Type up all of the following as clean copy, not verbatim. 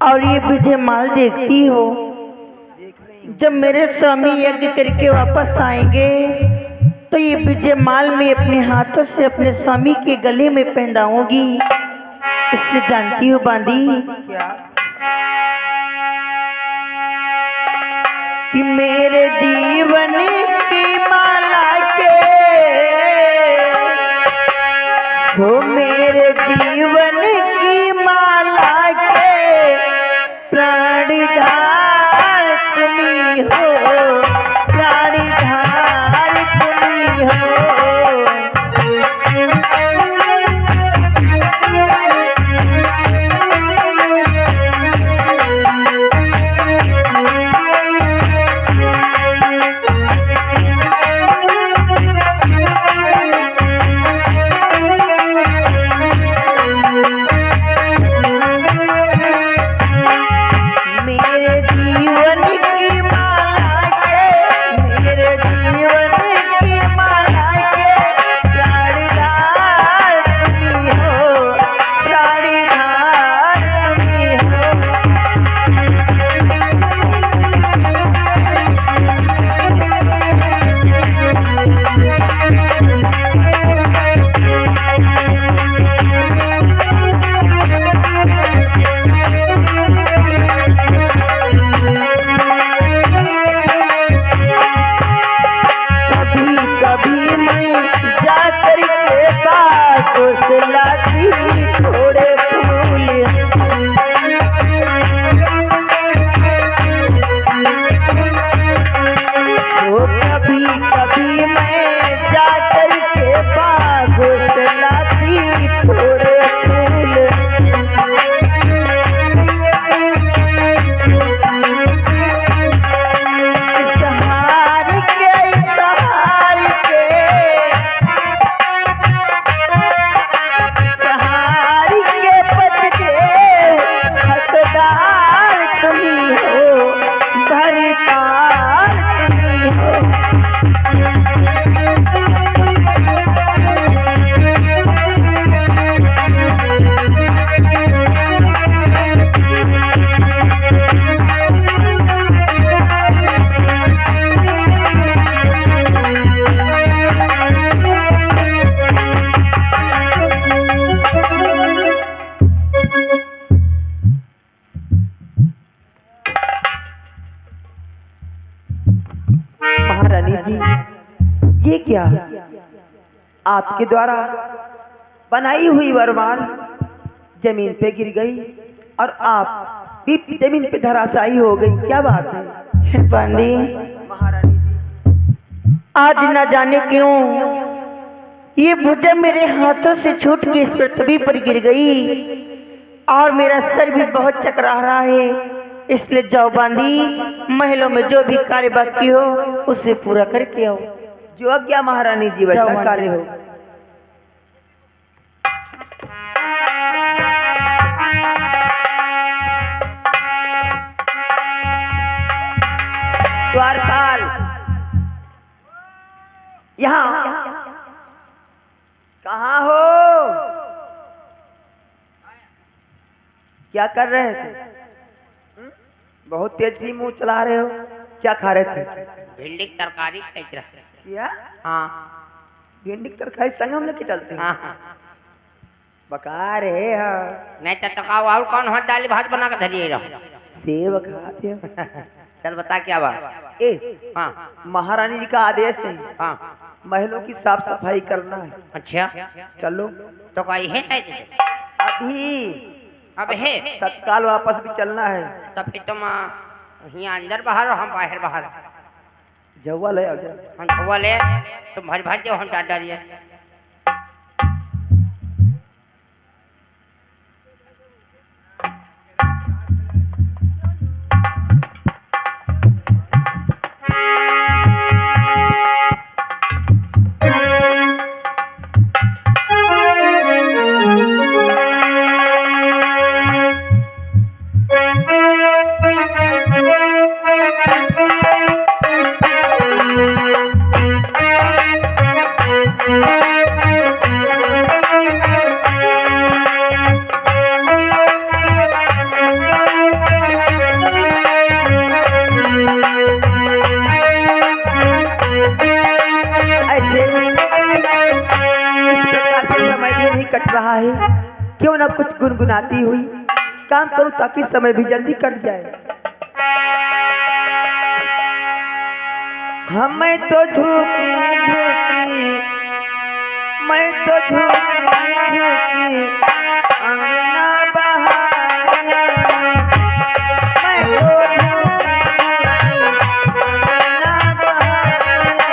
और ये विजय माल देखती हो, जब मेरे स्वामी यज्ञ करके वापस आएंगे तो ये विजय माल में अपने हाथों से अपने स्वामी के गले में पहनाऊंगी। इसलिए जानती हो बांदी कि मेरे जीवन की माला के हो, मेरे जीवन की माला के प्राणधार तुम्ही हो, प्राणधार तुम्ही हो। ये क्या आपके द्वारा बनाई हुई वरमाल जमीन पे गिर गई और आप भी जमीन पे धराशायी हो गई, क्या बात है? बांदी महारानी जी, आज न जाने क्यों ये भुजा मेरे हाथों से छूट के इस पृथ्वी पर गिर गई और मेरा सर भी बहुत चकरा रहा है। इसलिए जाओ बांदी, महलों में जो भी कार्य बाकी हो उसे पूरा करके आओ। जो आज्ञा महारानी जी, वैसा कार्य हो। द्वारपाल यहाँ कहाँ हो? क्या कर रहे थे? बहुत तेज सी मुंह चला रहे हो, क्या खा रहे थे? भिंडी की तरकारी खाई रहे। क्या? हाँ, भिंडी की तरकारी संग हम लेके चलते हैं। हाँ। बका रहे हो नहीं तो टकाओ और कौन हो, दाल भात बना के धरिए रहो। सेब खाते हो। चल बता क्या बात? ए, हाँ महारानी जी का आदेश है, हाँ, महलों की साफ सफाई करना है। अच्छा चलो तो कोई है शायद अभी, अब है तत्काल वापस भी चलना है। तो फिर तुम यहाँ अंदर बाहर और हम बाहर बाहर। जवा ले आओ जा। हम धुआ ले तुम भर भर जाओ, हम डाल डालिए। Thank you. कुछ गुनगुनाती हुई काम करूं ताकि समय भी जल्दी कट जाए। मैं तो झूठी झूठी, मैं तो झूठी झूठी अंगना बहारिया, मैं तो झूठी झूठी अंगना बहारिया।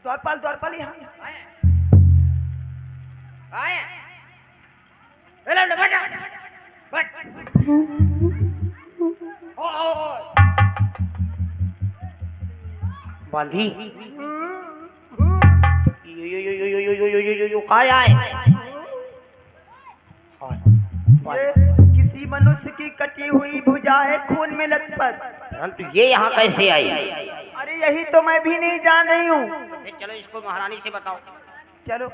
द्वारपाल यहाँ आए ले ले बैठ बैठ ओ बांधी यो काय आए ये किसी मनुष्य की कटी हुई भुजा है खून में लथपथ, परंतु ये यहाँ कैसे आई? अरे यही तो मैं भी नहीं जान रही हूँ। चलो इसको महारानी से बताओ। चलो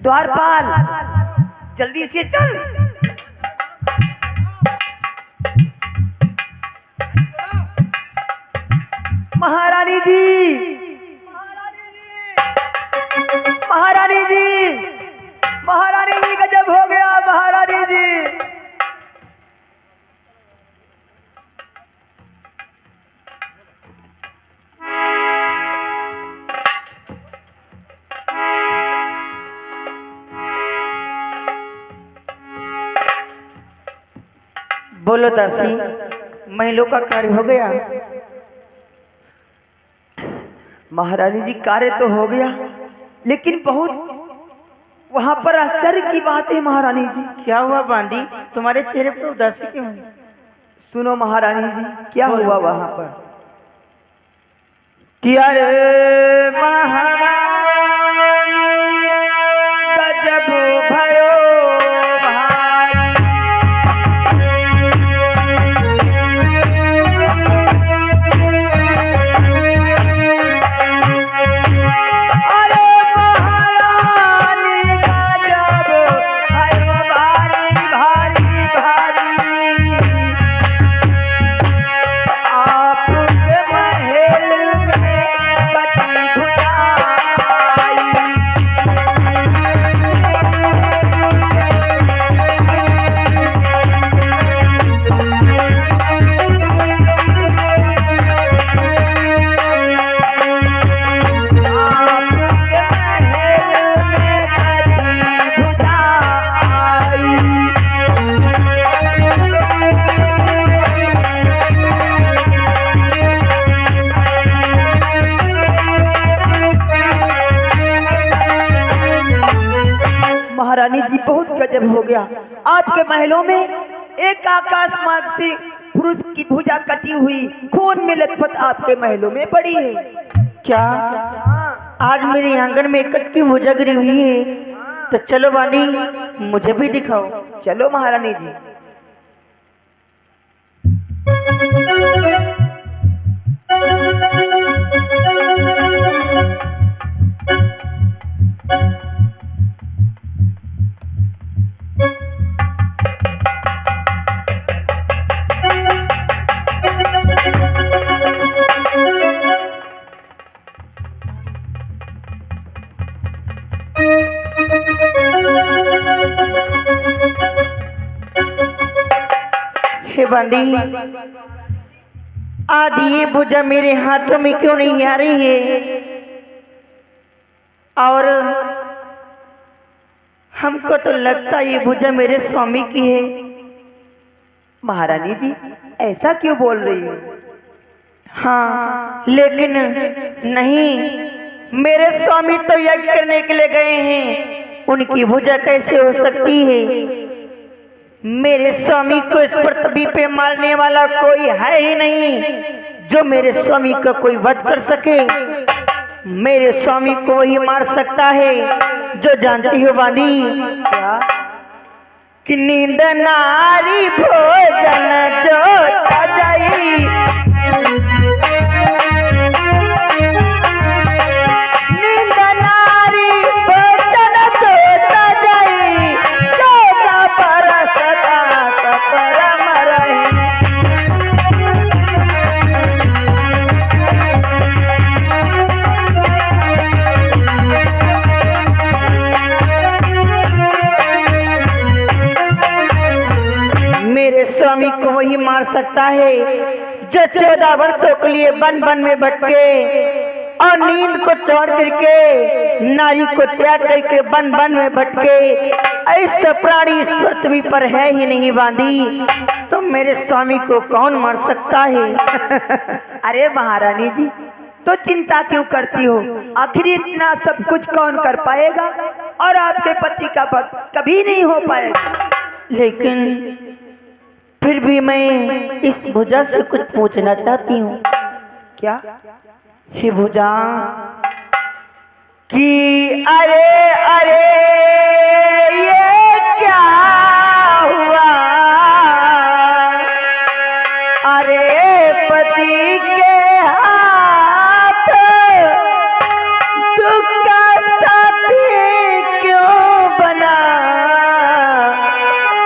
द्वारपाल जल्दी से चल। महारानी जी, महारानी जी, महारानी जी गजब हो गया महारानी जी। बोलो दासी, महलों का कार्य हो गया? महारानी जी कार्य तो हो गया, लेकिन बहुत वहां पर आश्चर्य की बात है महारानी जी। क्या हुआ बांदी, तुम्हारे चेहरे पर उदासी क्यों है? सुनो महारानी जी, क्या हुआ वहां पर? क्या रे महारानी गजब भयो भारी, अरे महारानी गजब भयो भारी भारी भारी, आपके महल में कटी भुजाई। आपके महल में कटी भुजाई। महारानी जी बहुत गजब हो गया, आपके महलों में एक आकाश मार्ग से पुरुष की भुजा कटी हुई खून में लथपथ आपके महलों में पड़ी है। क्या आज मेरे आंगन में कट की भुजा गिरी हुई है? तो चलो बांदी, मुझे भी दिखाओ। चलो महारानी जी। हे बंदी, आज ये भुजा मेरे हाथों में क्यों नहीं आ रही है? और हमको तो लगता ये भुजा मेरे स्वामी की है। महारानी जी ऐसा क्यों बोल रही हो? हाँ, लेकिन नहीं, मेरे स्वामी तो यज्ञ करने के लिए गए हैं, उनकी भुजा कैसे हो सकती है? मेरे स्वामी को इस पृथ्वी पे मारने वाला कोई है ही नहीं जो मेरे स्वामी का कोई वध कर सके। मेरे स्वामी को वही मार सकता है जो जानती हो बांदी, क्या? कि नींद नारी भोजन जो जाई, नींद नारी भोजन जो जाई, चौदह बरस तात परम रही। मेरे स्वामी को वही मार सकता है जो 14 वर्षों के लिए वन वन में भटके और नींद को छोड़ करके, नारी को त्याग करके वन वन में भटके। ऐसा प्राणी इस पृथ्वी पर है ही नहीं बांधी, तो मेरे स्वामी को कौन मार सकता है? अरे महारानी जी तो चिंता क्यों करती हो? आखिर इतना सब कुछ कौन कर पाएगा और आपके पति का वध कभी नहीं हो पाएगा। लेकिन फिर भी मैं इस भुजा से कुछ पूछना चाहती हूँ। क्या? हे भुजा, कि अरे अरे ये क्या हुआ? अरे पति के हाथ दुख का साथी क्यों बना?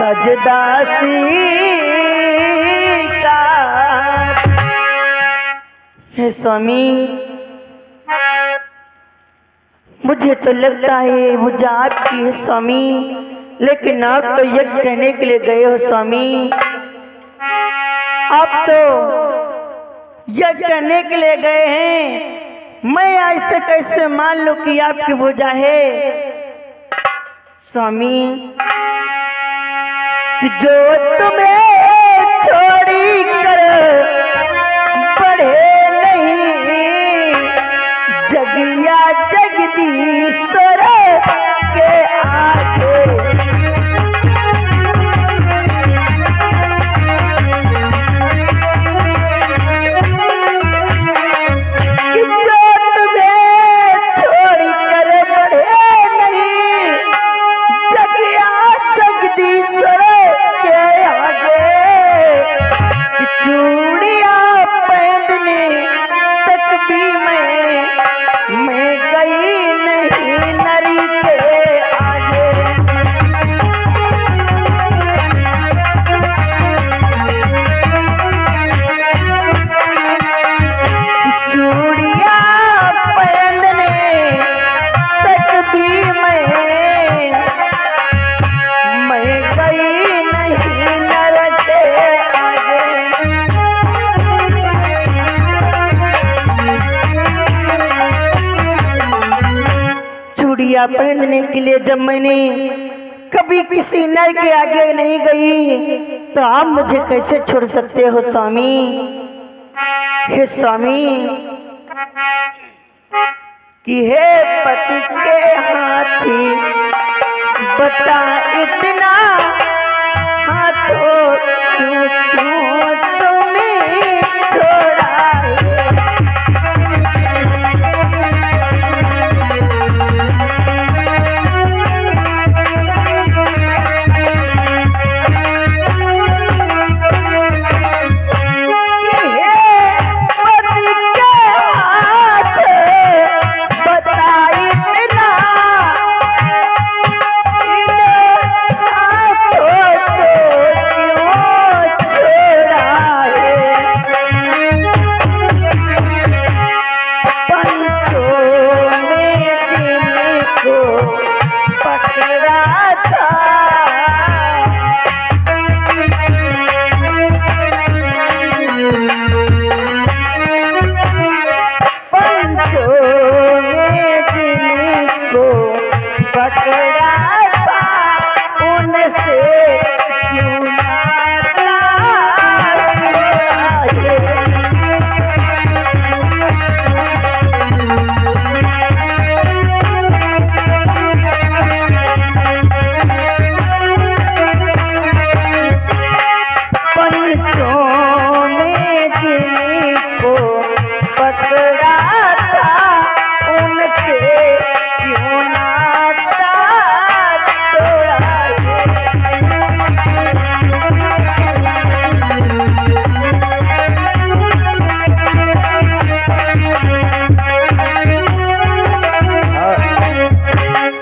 तजदासी का। हे स्वामी, मुझे तो लगता है भुजा आपकी है स्वामी, लेकिन आप तो यज्ञ करने के लिए गए हो स्वामी। आप तो यज्ञ करने के लिए गए हैं, मैं ऐसे कैसे मान लूं कि आपकी भुजा है? स्वामी, कि जो तुम्हें छोड़ी कर बढ़े नहीं, जगिया जगदीश्वर के आगे। कि जो तुम्हें छोड़ी कर बढ़े नहीं, जगिया जगदीश्वर के आगे। कि चूड़िया पहनने तक भी मैं गई नहीं नरी के आगे। कि चूड़िया पहनने तक भी मैं गई नहीं नर के आगे। चूड़िया पहनने के लिए जब मैंने कभी किसी नर के आगे नहीं गई, तो आप मुझे कैसे छोड़ सकते हो स्वामी? हे स्वामी, कि हे पति के हाथी बता इतना हाथों क्यों क्यों तुम्हें छोड़ा है? बता इतना पकड़ा था उनसे क्यों नाता पंचों में जिनको पकड़ा था उनसे क्यों नाता तोड़ा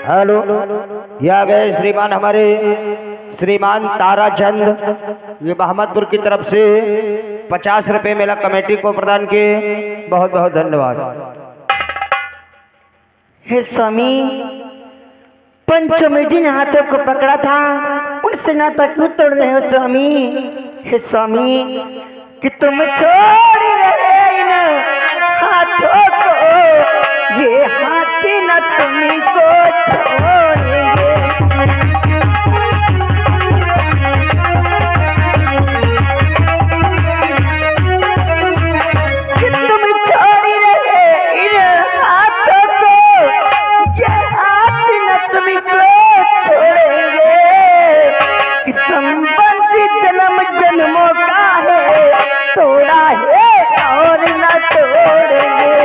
हेलो, ये आ गए श्रीमान हमारे श्रीमान ताराचंद, ये मोहम्मदपुर की तरफ से 50 रुपए मेला कमेटी को प्रदान किए। बहुत बहुत धन्यवाद। हे स्वामी, पंचों में जिन हाथों को पकड़ा था उनसे नाता क्यों तोड़ रहे हो स्वामी? हे स्वामी, कि तुम छोड़ रहे इन हाथों को, ये हाथी न तुमको छोड़ेंगे। कि तुम छोड़ रहे इन हाथों को, ये हाथ न तुमको छोड़ेंगे। कि संबंध जन्म जन्मों का है, तोड़ा है और न तोड़ेंगे।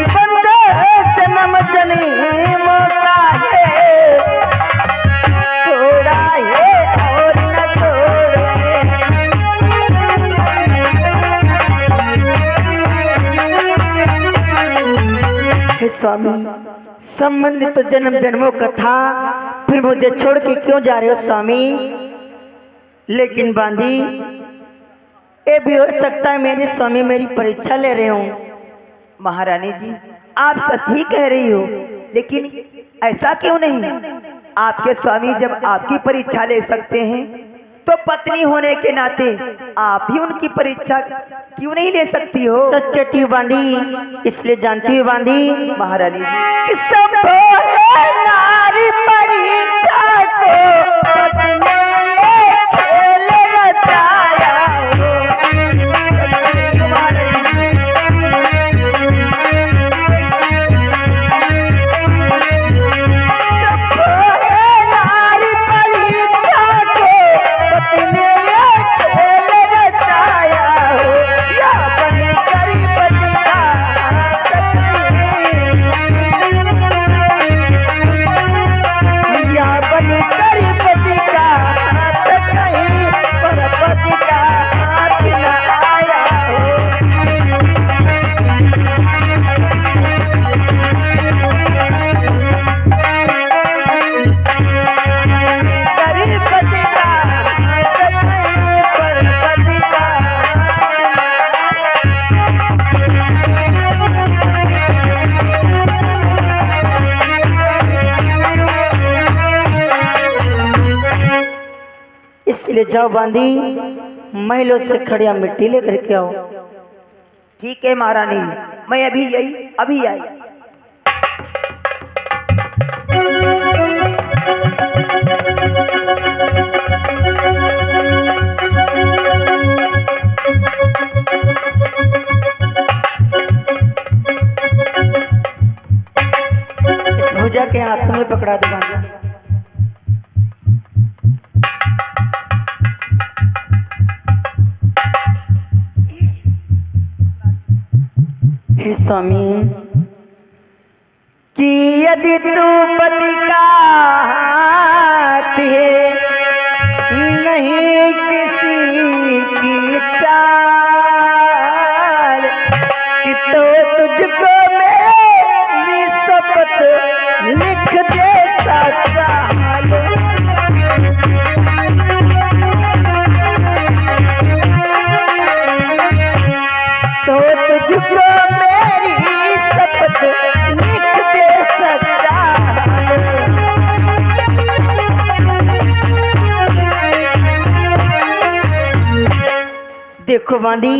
संबंध जन्म जन्मों का है, तोड़ा है और न तोड़ेंगे। हे स्वामी, संबंध तो जन्म जन्मों का था, फिर मुझे छोड़ के क्यों जा रहे हो स्वामी? लेकिन बांधी, ये भी हो सकता है मेरे स्वामी मेरी परीक्षा ले रहे हूँ। महारानी जी, आप सच ही कह रही हो, लेकिन ऐसा क्यों नहीं? आपके स्वामी जब आपकी परीक्षा ले सकते हैं तो पत्नी होने के नाते आप भी उनकी परीक्षा क्यों नहीं ले सकती हो? सच कहती हूँ बांधी, इसलिए जानती हूँ बांधी महारानी जी, कि सब है नारी परीक्षा को पत्नी ये खेल रचाया हो। इसलिए जाओ बांधी, महलों से खड़िया मिट्टी लेकर के आओ। ठीक है महारानी, मैं अभी आई। इस भुजा के हाथों में पकड़ा दो बांधी। हे स्वामी, कि यदि तू पति का हाथ है, नहीं किसी की चाल, कि तो तुझको मेरी शपथ लिख दे सच्चा हाल। तो तुझको मेरी शपथ लिख दे सच्चा हाल। देखो बांधी,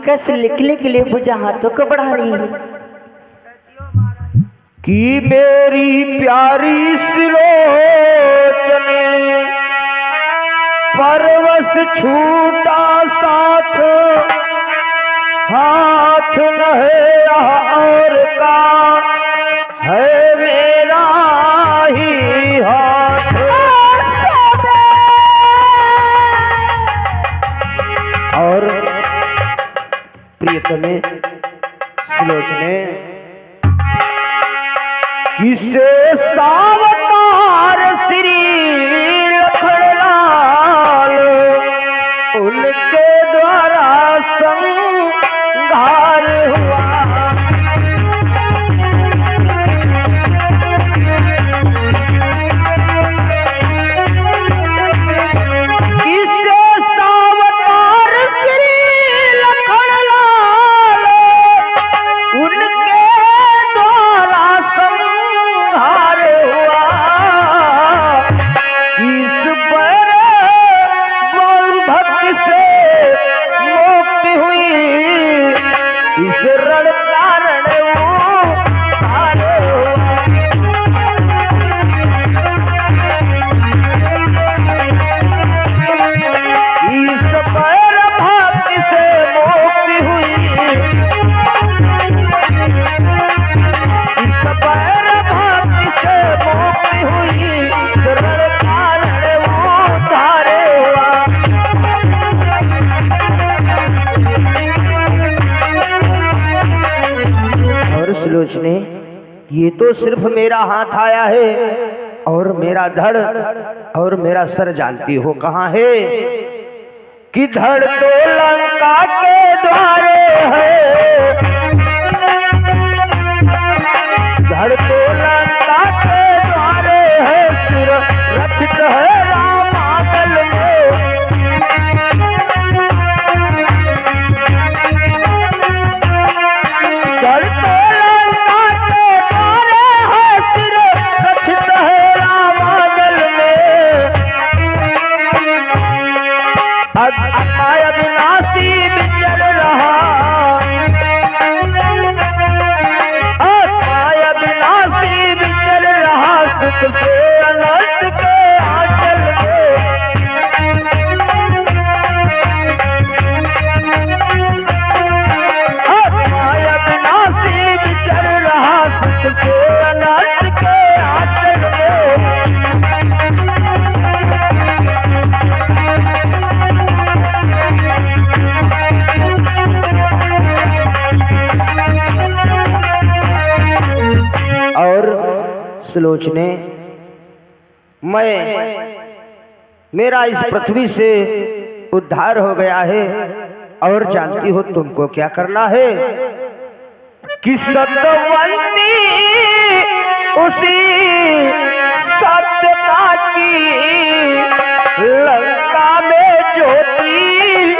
कस लिखने के लिए भुजा हाथों को बढ़ा रही है कि मेरी प्यारी सुलोचने परवश छूटा साथ हाथ न है और का है मेरा ही हाथ। और प्रियतमे सुलोचने किसे सावतार श्री लखनलाल उनके द्वारा संहार हुआ। किसे सावतार श्री लखनलाल उनके द्वारा संहार हुआ। इस पर भक्ति से मुक्ति हुई, इस रण कारण उद्धार हुआ। इस पर भक्ति से मुक्ति हुई, इस पर भक्ति से मुक्ति हुई, रण कारण उद्धार हुआ। और सुलोचने ये तो सिर्फ मेरा हाथ आया है और मेरा धड़ और मेरा सर जानती हो कहाँ है? कि धड़ तो लंका के द्वारे है, धड़ तो लंका के द्वारे है, सिर रक्षित है रामागल में। धड़ तो लंका के द्वारे है, सिर रक्षित है रामागल में। अग्नि अविनाशी विचर रहा, अग्नि अविनाशी विचर रहा, सुख से अनंत के आंचल में। अग्नि अविनाशी विचर रहा, सुख से अनंत के आंचल में। और सुलोचने मैं मेरा इस पृथ्वी से उद्धार हो गया है और जानती हो तुमको क्या करना है? कि सत्यवंती उसी सत्यता की लंका में ज्योति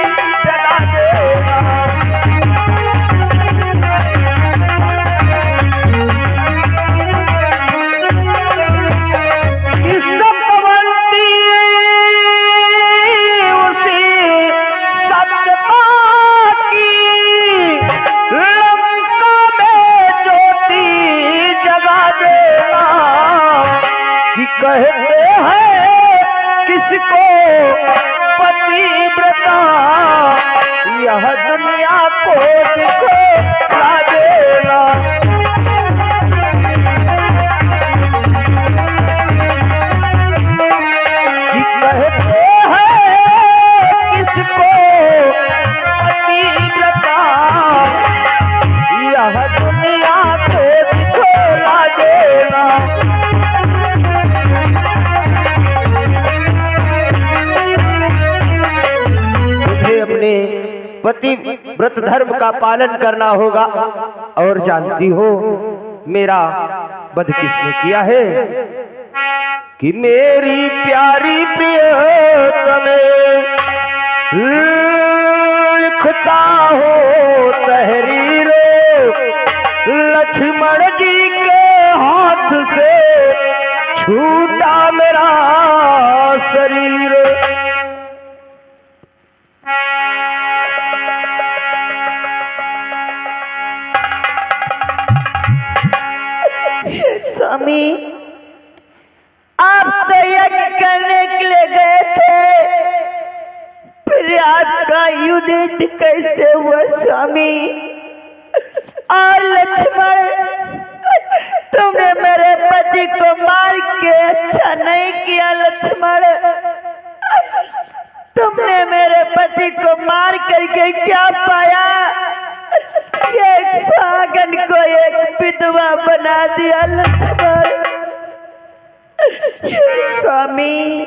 जगा देना। कहते हैं किसको पतिव्रता, यह दुनिया को दिखला देना। कहते हैं किसको पतिव्रता, यह दुनिया को दिखला देना। अपने पति व्रत धर्म का पालन करना होगा। और जानती हो मेरा वध किसने किया है? कि मेरी प्यारी प्रियतमे लिखता हो तहरीर लक्ष्मण जी के हाथ से छूटा मेरा शरीर। स्वामी आप तो यज्ञ करने के लिए गए थे, फिर आपका युद्ध कैसे हुआ स्वामी? और लक्ष्मण तुमने मेरे पति को मार के अच्छा नहीं किया लक्ष्मण, तुमने मेरे पति को मार करके क्या पाया? एक सागन को एक विधवा बना दिया लक्ष्मण। स्वामी